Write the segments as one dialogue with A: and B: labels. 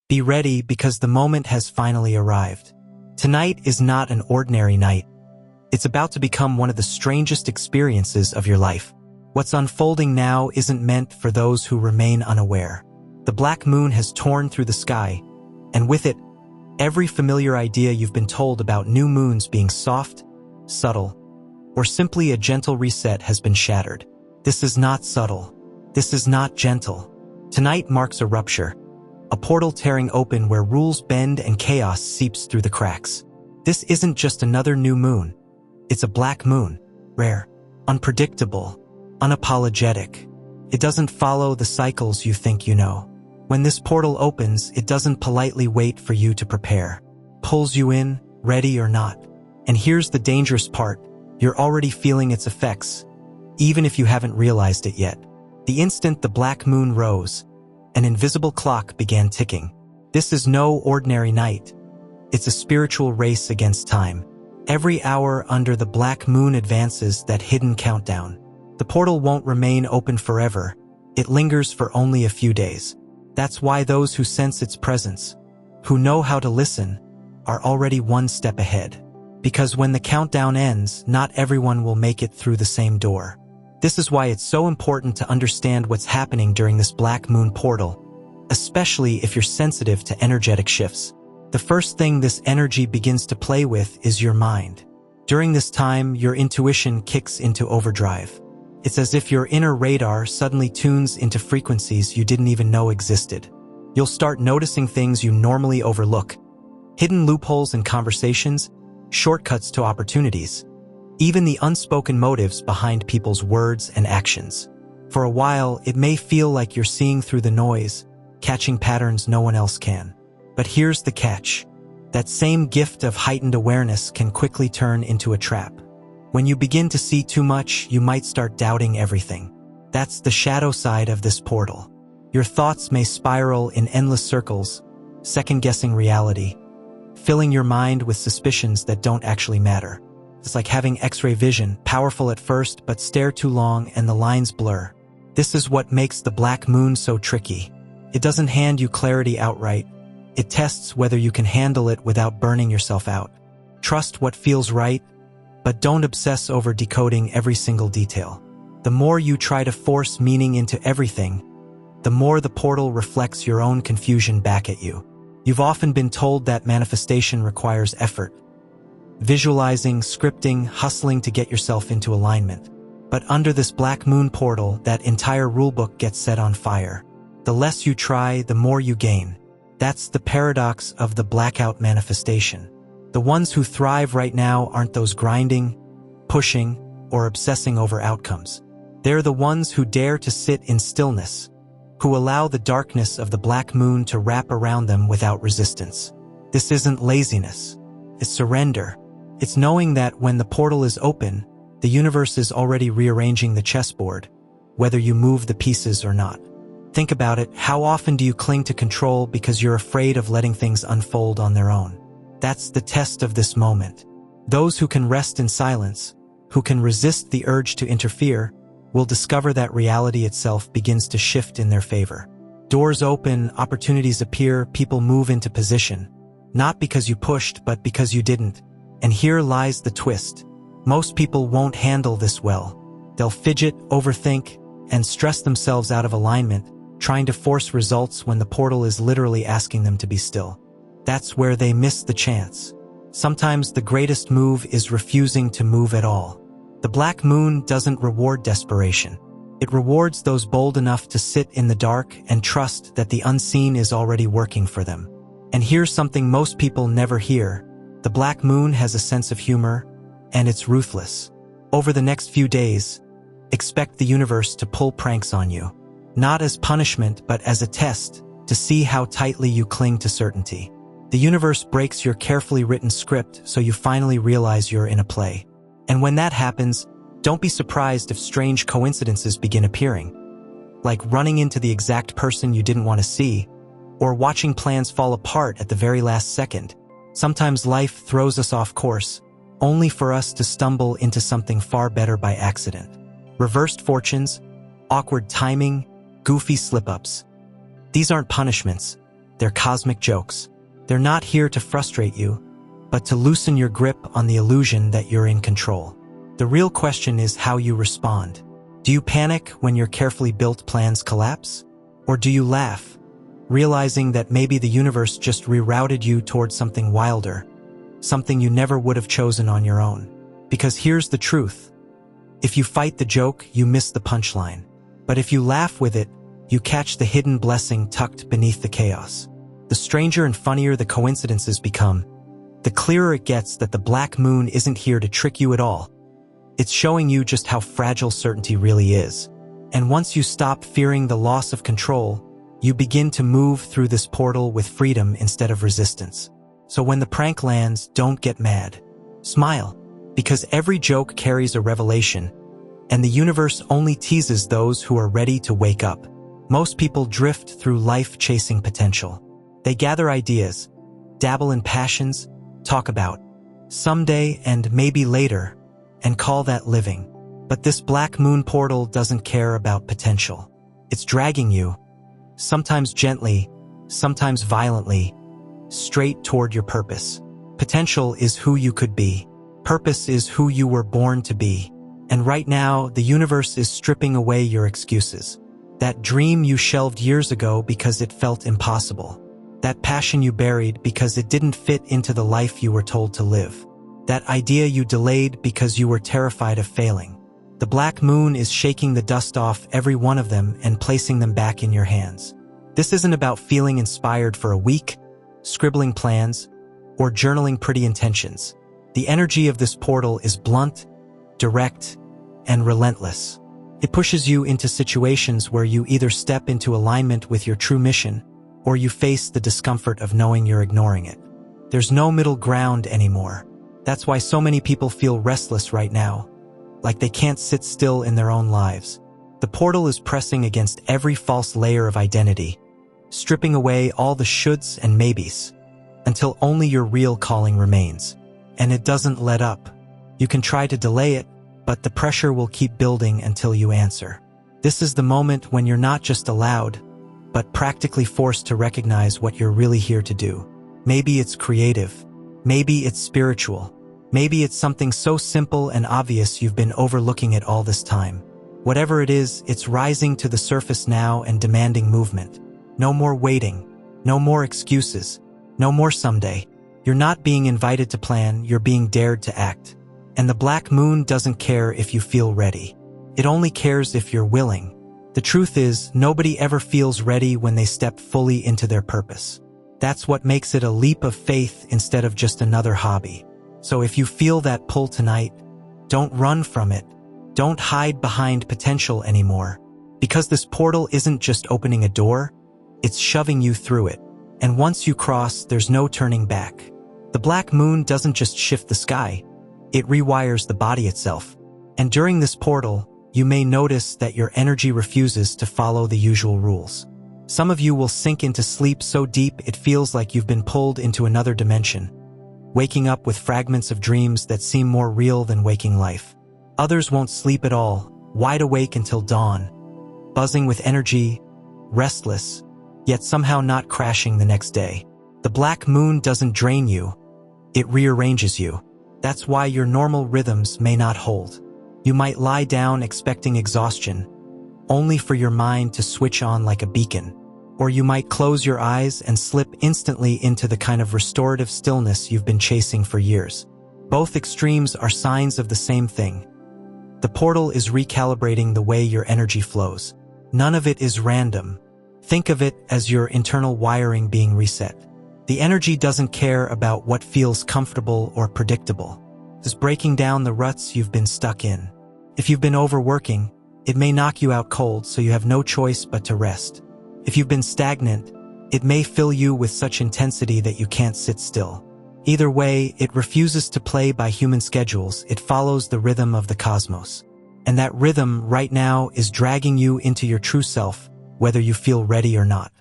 A: Be ready because the moment has finally arrived. Tonight is not an ordinary night. It's about to become one of the strangest experiences of your life. What's unfolding now isn't meant for those who remain unaware. The black moon has torn through the sky, and with it, every familiar idea you've been told about new moons being soft, subtle, or simply a gentle reset has been shattered. This is not subtle. This is not gentle. Tonight marks a rupture, a portal tearing open where rules bend and chaos seeps through the cracks. This isn't just another new moon. It's a black moon, rare, unpredictable, unapologetic. It doesn't follow the cycles you think you know. When this portal opens, it doesn't politely wait for you to prepare. Pulls you in, ready or not. And here's the dangerous part. You're already feeling its effects, even if you haven't realized it yet. The instant the black moon rose, an invisible clock began ticking. This is no ordinary night. It's a spiritual race against time. Every hour under the black moon advances that hidden countdown. The portal won't remain open forever. It lingers for only a few days. That's why those who sense its presence, who know how to listen, are already one step ahead. Because when the countdown ends, not everyone will make it through the same door. This is why it's so important to understand what's happening during this black moon portal, especially if you're sensitive to energetic shifts. The first thing this energy begins to play with is your mind. During this time, your intuition kicks into overdrive. It's as if your inner radar suddenly tunes into frequencies you didn't even know existed. You'll start noticing things you normally overlook. Hidden loopholes in conversations, shortcuts to opportunities. Even the unspoken motives behind people's words and actions. For a while, it may feel like you're seeing through the noise, catching patterns no one else can. But here's the catch. That same gift of heightened awareness can quickly turn into a trap. When you begin to see too much, you might start doubting everything. That's the shadow side of this portal. Your thoughts may spiral in endless circles, second-guessing reality, filling your mind with suspicions that don't actually matter. It's like having X-ray vision, powerful at first, but stare too long and the lines blur. This is what makes the black moon so tricky. It doesn't hand you clarity outright. It tests whether you can handle it without burning yourself out. Trust what feels right, but don't obsess over decoding every single detail. The more you try to force meaning into everything, the more the portal reflects your own confusion back at you. You've often been told that manifestation requires effort. Visualizing, scripting, hustling to get yourself into alignment. But under this black moon portal, that entire rulebook gets set on fire. The less you try, the more you gain. That's the paradox of the blackout manifestation. The ones who thrive right now aren't those grinding, pushing, or obsessing over outcomes. They're the ones who dare to sit in stillness, who allow the darkness of the black moon to wrap around them without resistance. This isn't laziness. It's surrender. It's knowing that when the portal is open, the universe is already rearranging the chessboard, whether you move the pieces or not. Think about it. How often do you cling to control because you're afraid of letting things unfold on their own? That's the test of this moment. Those who can rest in silence, who can resist the urge to interfere, will discover that reality itself begins to shift in their favor. Doors open, opportunities appear, people move into position. Not because you pushed, but because you didn't. And here lies the twist. Most people won't handle this well. They'll fidget, overthink, and stress themselves out of alignment, trying to force results when the portal is literally asking them to be still. That's where they miss the chance. Sometimes the greatest move is refusing to move at all. The black moon doesn't reward desperation. It rewards those bold enough to sit in the dark and trust that the unseen is already working for them. And here's something most people never hear. The black moon has a sense of humor, and it's ruthless. Over the next few days, expect the universe to pull pranks on you. Not as punishment, but as a test to see how tightly you cling to certainty. The universe breaks your carefully written script so you finally realize you're in a play. And when that happens, don't be surprised if strange coincidences begin appearing. Like running into the exact person you didn't want to see, or watching plans fall apart at the very last second. Sometimes life throws us off course, only for us to stumble into something far better by accident. Reversed fortunes, awkward timing, goofy slip-ups. These aren't punishments. They're cosmic jokes. They're not here to frustrate you, but to loosen your grip on the illusion that you're in control. The real question is how you respond. Do you panic when your carefully built plans collapse? Or do you laugh, realizing that maybe the universe just rerouted you towards something wilder, something you never would have chosen on your own? Because here's the truth. If you fight the joke, you miss the punchline. But if you laugh with it, you catch the hidden blessing tucked beneath the chaos. The stranger and funnier the coincidences become, the clearer it gets that the black moon isn't here to trick you at all. It's showing you just how fragile certainty really is. And once you stop fearing the loss of control, you begin to move through this portal with freedom instead of resistance. So when the prank lands, don't get mad. Smile, because every joke carries a revelation, and the universe only teases those who are ready to wake up. Most people drift through life chasing potential. They gather ideas, dabble in passions, talk about someday and maybe later, and call that living. But this black moon portal doesn't care about potential. It's dragging you, sometimes gently, sometimes violently, straight toward your purpose. Potential is who you could be. Purpose is who you were born to be. And right now, the universe is stripping away your excuses. That dream you shelved years ago because it felt impossible. That passion you buried because it didn't fit into the life you were told to live. That idea you delayed because you were terrified of failing. The black moon is shaking the dust off every one of them and placing them back in your hands. This isn't about feeling inspired for a week, scribbling plans, or journaling pretty intentions. The energy of this portal is blunt, direct, and relentless. It pushes you into situations where you either step into alignment with your true mission, or you face the discomfort of knowing you're ignoring it. There's no middle ground anymore. That's why so many people feel restless right now, like they can't sit still in their own lives. The portal is pressing against every false layer of identity, stripping away all the shoulds and maybes, until only your real calling remains. And it doesn't let up. You can try to delay it, but the pressure will keep building until you answer. This is the moment when you're not just allowed, but practically forced to recognize what you're really here to do. Maybe it's creative. Maybe it's spiritual. Maybe it's something so simple and obvious you've been overlooking it all this time. Whatever it is, it's rising to the surface now and demanding movement. No more waiting. No more excuses. No more someday. You're not being invited to plan, you're being dared to act. And the black moon doesn't care if you feel ready. It only cares if you're willing. The truth is, nobody ever feels ready when they step fully into their purpose. That's what makes it a leap of faith instead of just another hobby. So if you feel that pull tonight, don't run from it. Don't hide behind potential anymore. Because this portal isn't just opening a door, it's shoving you through it. And once you cross, there's no turning back. The black moon doesn't just shift the sky, it rewires the body itself. And during this portal, you may notice that your energy refuses to follow the usual rules. Some of you will sink into sleep so deep it feels like you've been pulled into another dimension, waking up with fragments of dreams that seem more real than waking life. Others won't sleep at all, wide awake until dawn, buzzing with energy, restless, yet somehow not crashing the next day. The black moon doesn't drain you, it rearranges you. That's why your normal rhythms may not hold. You might lie down expecting exhaustion, only for your mind to switch on like a beacon. Or you might close your eyes and slip instantly into the kind of restorative stillness you've been chasing for years. Both extremes are signs of the same thing. The portal is recalibrating the way your energy flows. None of it is random. Think of it as your internal wiring being reset. The energy doesn't care about what feels comfortable or predictable. It's breaking down the ruts you've been stuck in. If you've been overworking, it may knock you out cold, so you have no choice but to rest. If you've been stagnant, it may fill you with such intensity that you can't sit still. Either way, it refuses to play by human schedules, it follows the rhythm of the cosmos. And that rhythm right now is dragging you into your true self, whether you feel ready or not.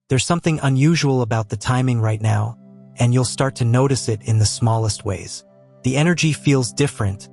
A: There's something unusual about the timing right now, and you'll start to notice it in the smallest ways. The energy feels different,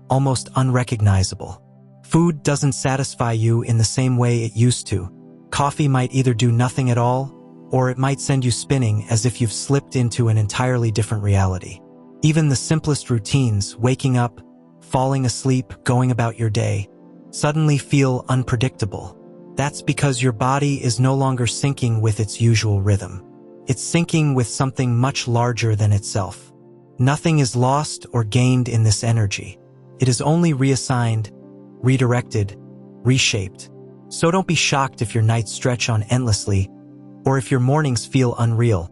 A: almost unrecognizable. Food doesn't satisfy you in the same way it used to. Coffee might either do nothing at all, or it might send you spinning as if you've slipped into an entirely different reality. Even the simplest routines, waking up, falling asleep, going about your day, suddenly feel unpredictable. That's because your body is no longer syncing with its usual rhythm. It's syncing with something much larger than itself. Nothing is lost or gained in this energy. It is only reassigned, redirected, reshaped. So don't be shocked if your nights stretch on endlessly, or if your mornings feel unreal,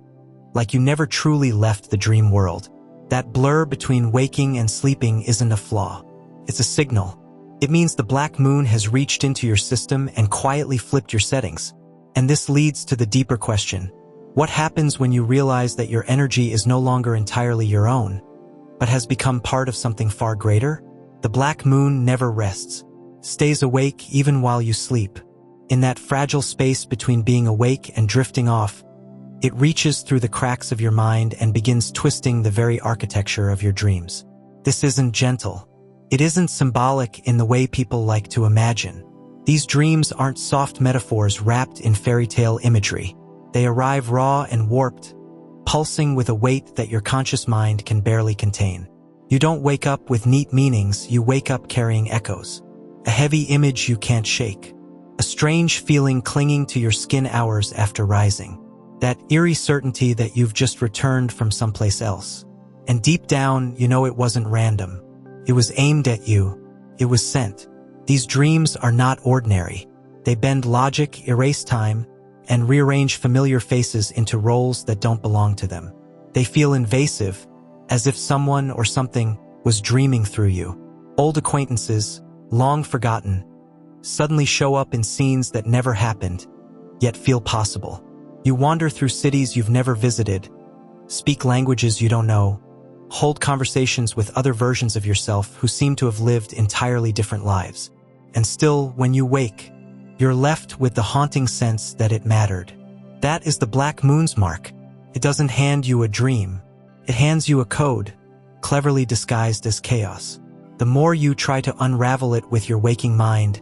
A: like you never truly left the dream world. That blur between waking and sleeping isn't a flaw. It's a signal. It means the black moon has reached into your system and quietly flipped your settings. And this leads to the deeper question. What happens when you realize that your energy is no longer entirely your own, but has become part of something far greater? The black moon never rests, stays awake even while you sleep. In that fragile space between being awake and drifting off, it reaches through the cracks of your mind and begins twisting the very architecture of your dreams. This isn't gentle. It isn't symbolic in the way people like to imagine. These dreams aren't soft metaphors wrapped in fairy tale imagery. They arrive raw and warped, pulsing with a weight that your conscious mind can barely contain. You don't wake up with neat meanings, you wake up carrying echoes. A heavy image you can't shake. A strange feeling clinging to your skin hours after rising. That eerie certainty that you've just returned from someplace else. And deep down, you know it wasn't random. It was aimed at you. It was sent. These dreams are not ordinary. They bend logic, erase time, and rearrange familiar faces into roles that don't belong to them. They feel invasive, as if someone or something was dreaming through you. Old acquaintances, long forgotten, suddenly show up in scenes that never happened, yet feel possible. You wander through cities you've never visited, speak languages you don't know, hold conversations with other versions of yourself who seem to have lived entirely different lives. And still, when you wake, you're left with the haunting sense that it mattered. That is the black moon's mark. It doesn't hand you a dream. It hands you a code, cleverly disguised as chaos. The more you try to unravel it with your waking mind,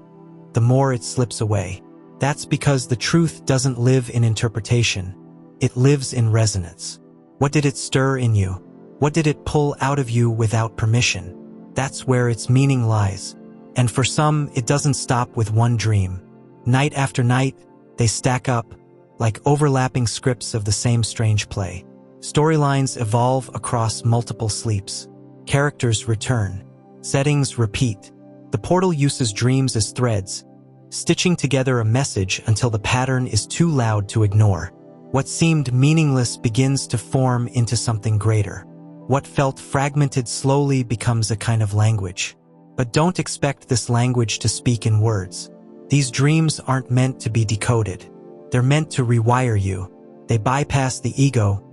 A: the more it slips away. That's because the truth doesn't live in interpretation. It lives in resonance. What did it stir in you? What did it pull out of you without permission? That's where its meaning lies. And for some, it doesn't stop with one dream. Night after night, they stack up, like overlapping scripts of the same strange play. Storylines evolve across multiple sleeps. Characters return. Settings repeat. The portal uses dreams as threads, stitching together a message until the pattern is too loud to ignore. What seemed meaningless begins to form into something greater. What felt fragmented slowly becomes a kind of language. But don't expect this language to speak in words. These dreams aren't meant to be decoded. They're meant to rewire you. They bypass the ego,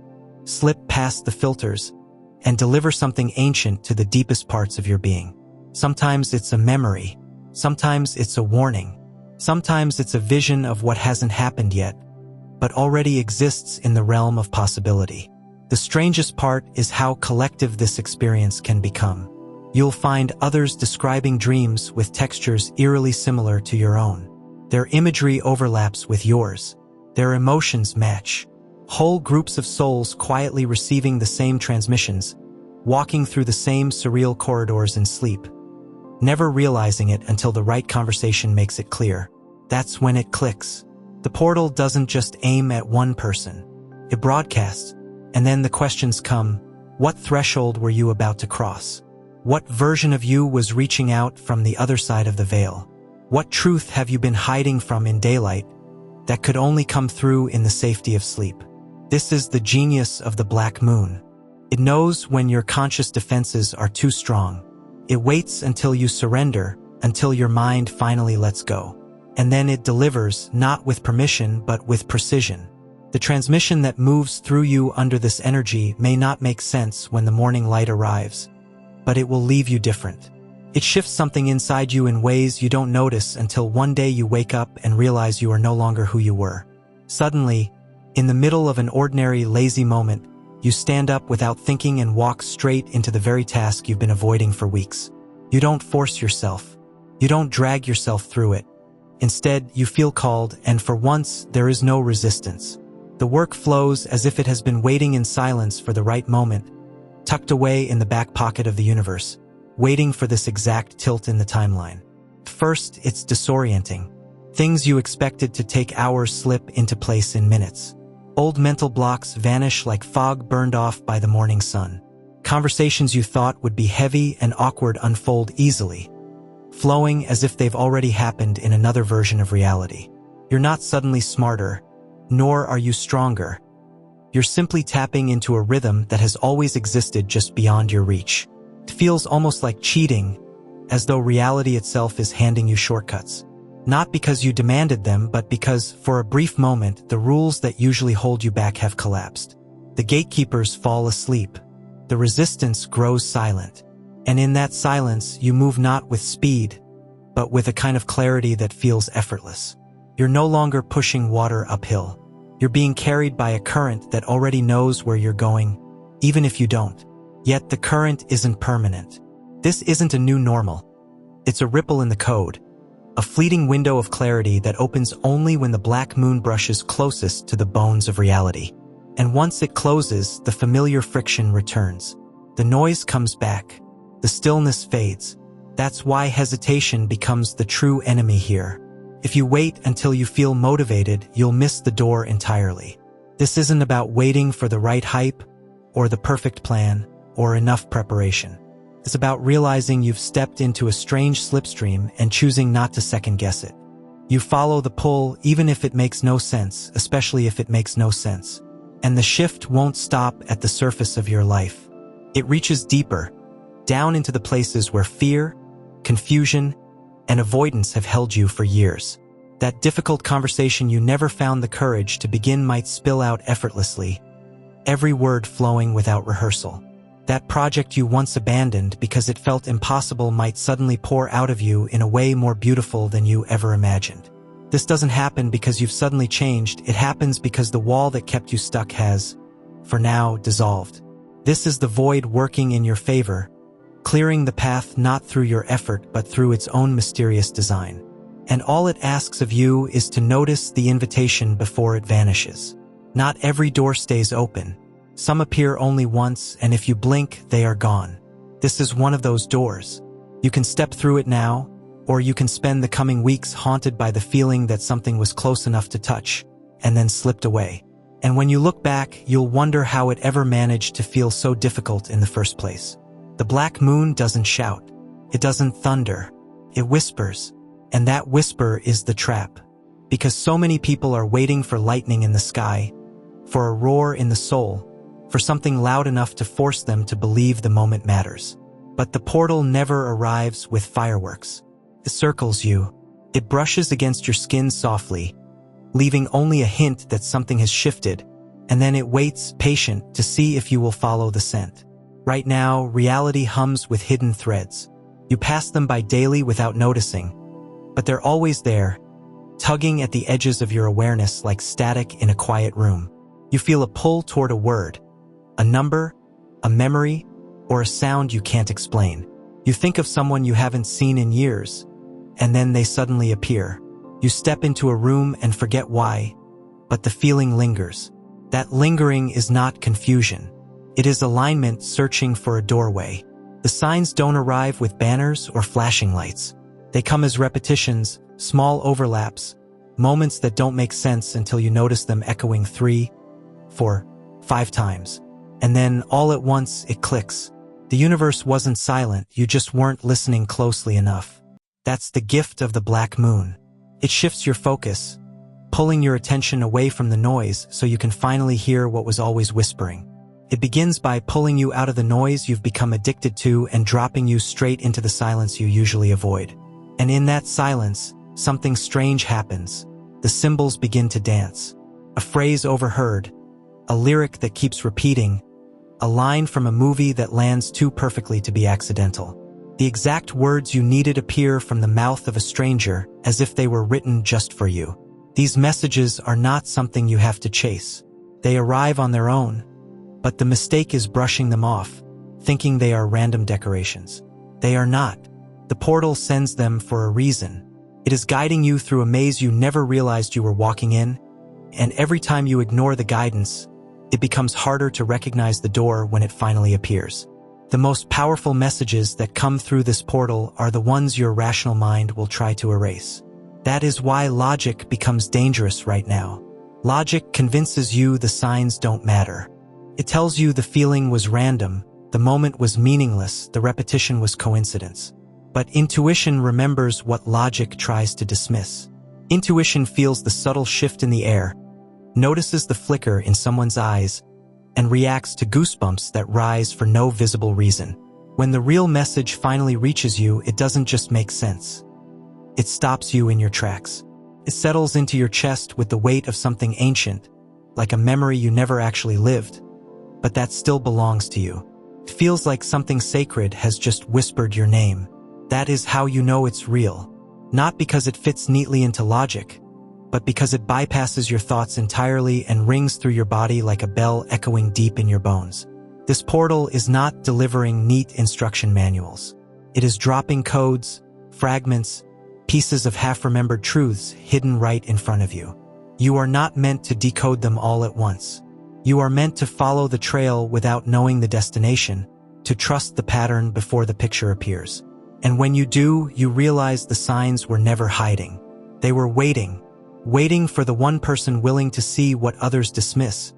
A: slip past the filters, and deliver something ancient to the deepest parts of your being. Sometimes it's a memory. Sometimes it's a warning. Sometimes it's a vision of what hasn't happened yet, but already exists in the realm of possibility. The strangest part is how collective this experience can become. You'll find others describing dreams with textures eerily similar to your own. Their imagery overlaps with yours. Their emotions match. Whole groups of souls quietly receiving the same transmissions, walking through the same surreal corridors in sleep, never realizing it until the right conversation makes it clear. That's when it clicks. The portal doesn't just aim at one person. It broadcasts, and then the questions come. What threshold were you about to cross? What version of you was reaching out from the other side of the veil? What truth have you been hiding from in daylight that could only come through in the safety of sleep? This is the genius of the black moon. It knows when your conscious defenses are too strong. It waits until you surrender, until your mind finally lets go. And then it delivers, not with permission, but with precision. The transmission that moves through you under this energy may not make sense when the morning light arrives, but it will leave you different. It shifts something inside you in ways you don't notice until one day you wake up and realize you are no longer who you were. Suddenly, in the middle of an ordinary, lazy moment, you stand up without thinking and walk straight into the very task you've been avoiding for weeks. You don't force yourself. You don't drag yourself through it. Instead, you feel called, and for once, there is no resistance. The work flows as if it has been waiting in silence for the right moment, tucked away in the back pocket of the universe, waiting for this exact tilt in the timeline. First, it's disorienting. Things you expected to take hours slip into place in minutes. Old mental blocks vanish like fog burned off by the morning sun. Conversations you thought would be heavy and awkward unfold easily, flowing as if they've already happened in another version of reality. You're not suddenly smarter, nor are you stronger. You're simply tapping into a rhythm that has always existed just beyond your reach. It feels almost like cheating, as though reality itself is handing you shortcuts. Not because you demanded them, but because, for a brief moment, the rules that usually hold you back have collapsed. The gatekeepers fall asleep. The resistance grows silent. And in that silence, you move not with speed, but with a kind of clarity that feels effortless. You're no longer pushing water uphill. You're being carried by a current that already knows where you're going, even if you don't. Yet the current isn't permanent. This isn't a new normal. It's a ripple in the code, a fleeting window of clarity that opens only when the black moon brushes closest to the bones of reality. And once it closes, the familiar friction returns. The noise comes back. The stillness fades. That's why hesitation becomes the true enemy here. If you wait until you feel motivated, you'll miss the door entirely. This isn't about waiting for the right hype, or the perfect plan, or enough preparation. It's about realizing you've stepped into a strange slipstream and choosing not to second-guess it. You follow the pull even if it makes no sense, especially if it makes no sense. And the shift won't stop at the surface of your life. It reaches deeper, down into the places where fear, confusion, and avoidance have held you for years. That difficult conversation you never found the courage to begin might spill out effortlessly, every word flowing without rehearsal. That project you once abandoned because it felt impossible might suddenly pour out of you in a way more beautiful than you ever imagined. This doesn't happen because you've suddenly changed. It happens because the wall that kept you stuck has, for now, dissolved. This is the void working in your favor, clearing the path not through your effort but through its own mysterious design. And all it asks of you is to notice the invitation before it vanishes. Not every door stays open. Some appear only once, and if you blink, they are gone. This is one of those doors. You can step through it now, or you can spend the coming weeks haunted by the feeling that something was close enough to touch, and then slipped away. And when you look back, you'll wonder how it ever managed to feel so difficult in the first place. The black moon doesn't shout. It doesn't thunder. It whispers. And that whisper is the trap. Because so many people are waiting for lightning in the sky, for a roar in the soul, for something loud enough to force them to believe the moment matters. But the portal never arrives with fireworks. It circles you. It brushes against your skin softly, leaving only a hint that something has shifted, and then it waits, patient, to see if you will follow the scent. Right now, reality hums with hidden threads. You pass them by daily without noticing, but they're always there, tugging at the edges of your awareness like static in a quiet room. You feel a pull toward a word, a number, a memory, or a sound you can't explain. You think of someone you haven't seen in years, and then they suddenly appear. You step into a room and forget why, but the feeling lingers. That lingering is not confusion. It is alignment searching for a doorway. The signs don't arrive with banners or flashing lights. They come as repetitions, small overlaps, moments that don't make sense until you notice them echoing 3, 4, 5 times. And then, all at once, it clicks. The universe wasn't silent, you just weren't listening closely enough. That's the gift of the black moon. It shifts your focus, pulling your attention away from the noise so you can finally hear what was always whispering. It begins by pulling you out of the noise you've become addicted to and dropping you straight into the silence you usually avoid. And in that silence, something strange happens. The symbols begin to dance. A phrase overheard, a lyric that keeps repeating, a line from a movie that lands too perfectly to be accidental. The exact words you needed appear from the mouth of a stranger, as if they were written just for you. These messages are not something you have to chase. They arrive on their own, but the mistake is brushing them off, thinking they are random decorations. They are not. The portal sends them for a reason. It is guiding you through a maze you never realized you were walking in, and every time you ignore the guidance, it becomes harder to recognize the door when it finally appears. The most powerful messages that come through this portal are the ones your rational mind will try to erase. That is why logic becomes dangerous right now. Logic convinces you the signs don't matter. It tells you the feeling was random, the moment was meaningless, the repetition was coincidence. But intuition remembers what logic tries to dismiss. Intuition feels the subtle shift in the air, notices the flicker in someone's eyes, and reacts to goosebumps that rise for no visible reason. When the real message finally reaches you, it doesn't just make sense. It stops you in your tracks. It settles into your chest with the weight of something ancient, like a memory you never actually lived, but that still belongs to you. It feels like something sacred has just whispered your name. That is how you know it's real. Not because it fits neatly into logic, but because it bypasses your thoughts entirely and rings through your body like a bell echoing deep in your bones. This portal is not delivering neat instruction manuals. It is dropping codes, fragments, pieces of half-remembered truths hidden right in front of you. You are not meant to decode them all at once. You are meant to follow the trail without knowing the destination, to trust the pattern before the picture appears. And when you do, you realize the signs were never hiding. They were waiting for the one person willing to see what others dismiss,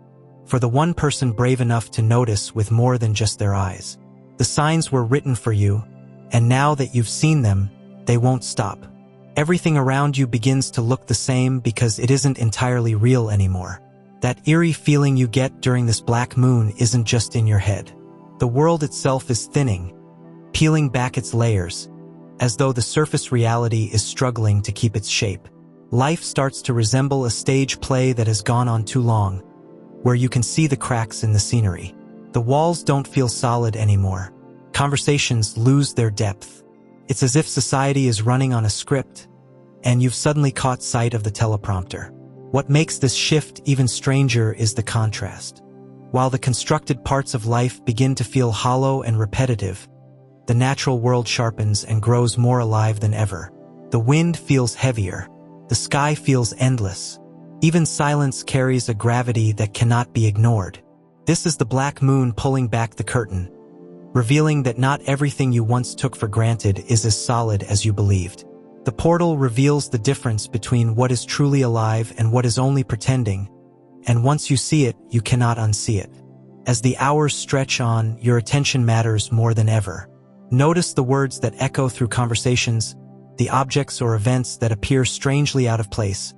A: for the one person brave enough to notice with more than just their eyes. The signs were written for you, and now that you've seen them, they won't stop. Everything around you begins to look the same because it isn't entirely real anymore. That eerie feeling you get during this black moon isn't just in your head. The world itself is thinning, peeling back its layers, as though the surface reality is struggling to keep its shape. Life starts to resemble a stage play that has gone on too long, where you can see the cracks in the scenery. The walls don't feel solid anymore. Conversations lose their depth. It's as if society is running on a script, and you've suddenly caught sight of the teleprompter. What makes this shift even stranger is the contrast. While the constructed parts of life begin to feel hollow and repetitive, the natural world sharpens and grows more alive than ever. The wind feels heavier. The sky feels endless. Even silence carries a gravity that cannot be ignored. This is the black moon pulling back the curtain, revealing that not everything you once took for granted is as solid as you believed. The portal reveals the difference between what is truly alive and what is only pretending, and once you see it, you cannot unsee it. As the hours stretch on, your attention matters more than ever. Notice the words that echo through conversations, the objects or events that appear strangely out of place,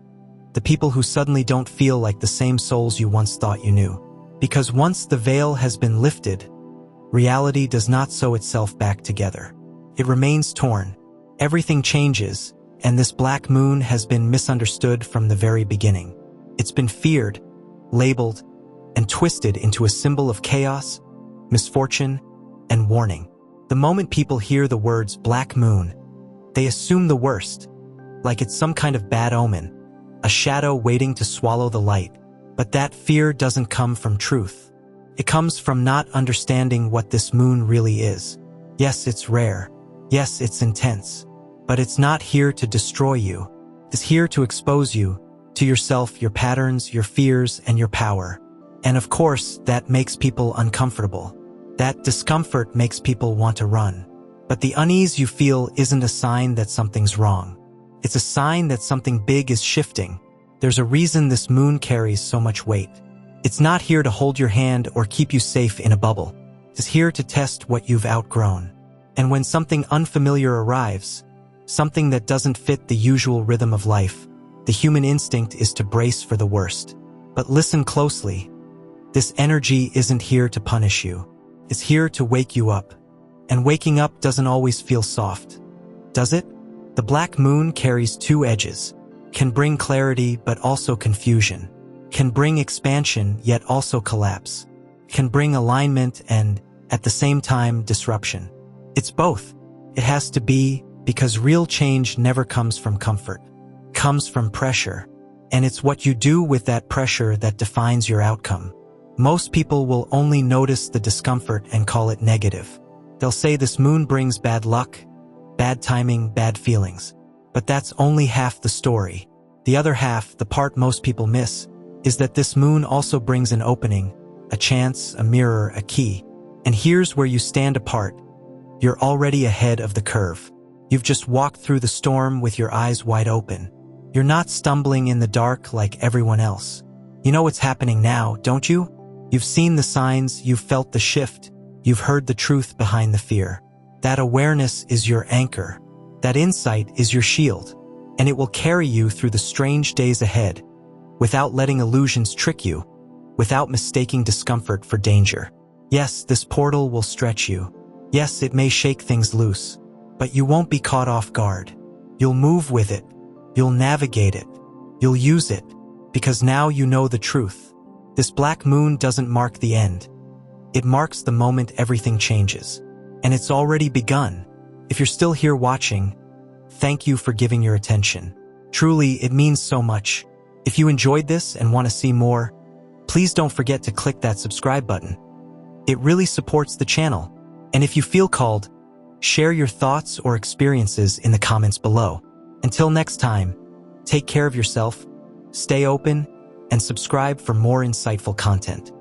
A: the people who suddenly don't feel like the same souls you once thought you knew. Because once the veil has been lifted, reality does not sew itself back together. It remains torn. Everything changes, and this black moon has been misunderstood from the very beginning. It's been feared, labeled, and twisted into a symbol of chaos, misfortune, and warning. The moment people hear the words black moon, they assume the worst, like it's some kind of bad omen, a shadow waiting to swallow the light. But that fear doesn't come from truth. It comes from not understanding what this moon really is. Yes, it's rare. Yes, it's intense. But it's not here to destroy you. It's here to expose you, to yourself, your patterns, your fears, and your power. And of course, that makes people uncomfortable. That discomfort makes people want to run. But the unease you feel isn't a sign that something's wrong. It's a sign that something big is shifting. There's a reason this moon carries so much weight. It's not here to hold your hand or keep you safe in a bubble. It's here to test what you've outgrown. And when something unfamiliar arrives, something that doesn't fit the usual rhythm of life, the human instinct is to brace for the worst. But listen closely. This energy isn't here to punish you. It's here to wake you up. And waking up doesn't always feel soft, does it? The black moon carries two edges, can bring clarity but also confusion, can bring expansion yet also collapse, can bring alignment and, at the same time, disruption. It's both. It has to be, because real change never comes from comfort, comes from pressure, and it's what you do with that pressure that defines your outcome. Most people will only notice the discomfort and call it negative. They'll say this moon brings bad luck, bad timing, bad feelings. But that's only half the story. The other half, the part most people miss, is that this moon also brings an opening, a chance, a mirror, a key. And here's where you stand apart. You're already ahead of the curve. You've just walked through the storm with your eyes wide open. You're not stumbling in the dark like everyone else. You know what's happening now, don't you? You've seen the signs, you've felt the shift, you've heard the truth behind the fear. That awareness is your anchor. That insight is your shield, and it will carry you through the strange days ahead, without letting illusions trick you, without mistaking discomfort for danger. Yes, this portal will stretch you. Yes, it may shake things loose, but you won't be caught off guard. You'll move with it. You'll navigate it. You'll use it, because now you know the truth. This black moon doesn't mark the end. It marks the moment everything changes. And it's already begun. If you're still here watching, thank you for giving your attention. Truly, it means so much. If you enjoyed this and want to see more, please don't forget to click that subscribe button. It really supports the channel. And if you feel called, share your thoughts or experiences in the comments below. Until next time, take care of yourself, stay open, and subscribe for more insightful content.